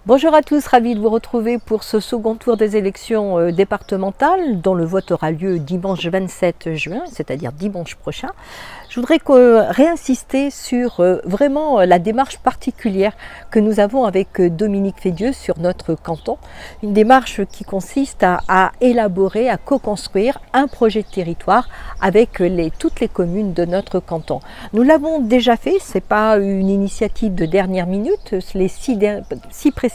Bonjour à tous, ravi de vous retrouver pour ce second tour des élections départementales dont le vote aura lieu dimanche 27 juin, c'est-à-dire dimanche prochain. Je voudrais réinsister sur vraiment la démarche particulière que nous avons avec Dominique Fédieux sur notre canton. Une démarche qui consiste à élaborer, à co-construire un projet de territoire avec toutes les communes de notre canton. Nous l'avons déjà fait, ce n'est pas une initiative de dernière minute. Les six précédentes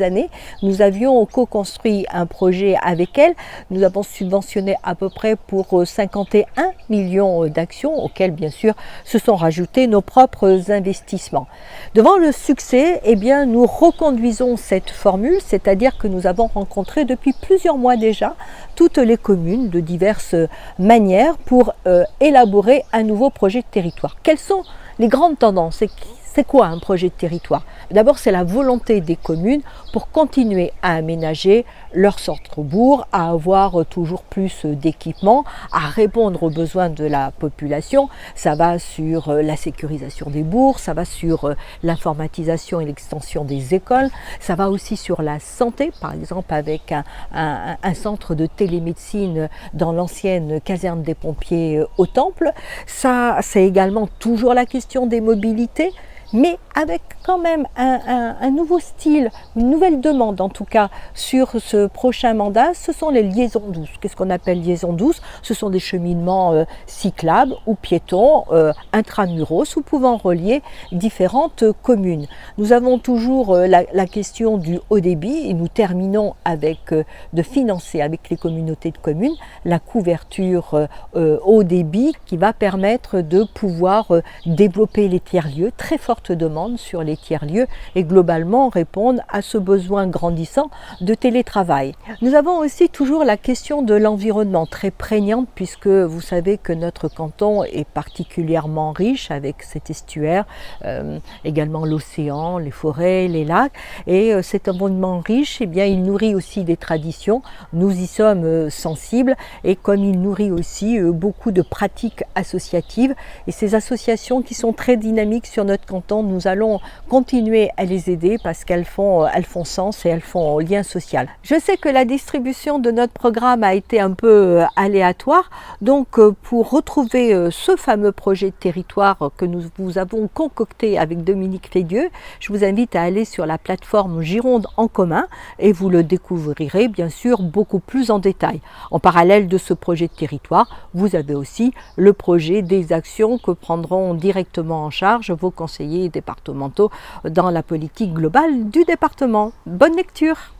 années, nous avions co-construit un projet avec elle. Nous avons subventionné à peu près pour 51 millions d'actions auxquelles bien sûr se sont rajoutés nos propres investissements. Devant le succès, eh bien, nous reconduisons cette formule, c'est-à-dire que nous avons rencontré depuis plusieurs mois déjà toutes les communes de diverses manières pour élaborer un nouveau projet de territoire. Quelles sont les grandes tendances? C'est quoi un projet de territoire? D'abord, c'est la volonté des communes pour continuer à aménager leur centre-bourg, à avoir toujours plus d'équipements, à répondre aux besoins de la population. Ça va sur la sécurisation des bourgs, ça va sur l'informatisation et l'extension des écoles, ça va aussi sur la santé, par exemple avec un centre de télémédecine dans l'ancienne caserne des pompiers au Temple. Ça, c'est également toujours la question des mobilités, mais avec quand même un nouveau style, une nouvelle demande en tout cas sur ce prochain mandat, ce sont les liaisons douces. Qu'est-ce qu'on appelle liaisons douces? Ce sont des cheminements cyclables ou piétons, intramuros ou pouvant relier différentes communes. Nous avons toujours la question du haut débit et nous terminons avec de financer avec les communautés de communes la couverture haut débit qui va permettre de pouvoir développer les tiers-lieux, très forte demande sur les tiers-lieux et globalement répondre à ce besoin grandissant de télétravail. Nous avons aussi toujours la question de l'environnement très prégnante puisque vous savez que notre canton est particulièrement riche avec cet estuaire, également l'océan, les forêts, les lacs et cet environnement riche, eh bien, il nourrit aussi des traditions, nous y sommes sensibles et comme il nourrit aussi beaucoup de pratiques associatives et ces associations qui sont très dynamiques sur notre canton, nous allons continuer à les aider parce qu'elles font sens et elles font lien social. Je sais que la distribution de notre programme a été un peu aléatoire, donc pour retrouver ce fameux projet de territoire que nous avons concocté avec Dominique Fédieux, je vous invite à aller sur la plateforme Gironde en commun et vous le découvrirez bien sûr beaucoup plus en détail. En parallèle de ce projet de territoire, vous avez aussi le projet des actions que prendront directement en charge vos conseillers départementaux dans la politique globale du département. Bonne lecture!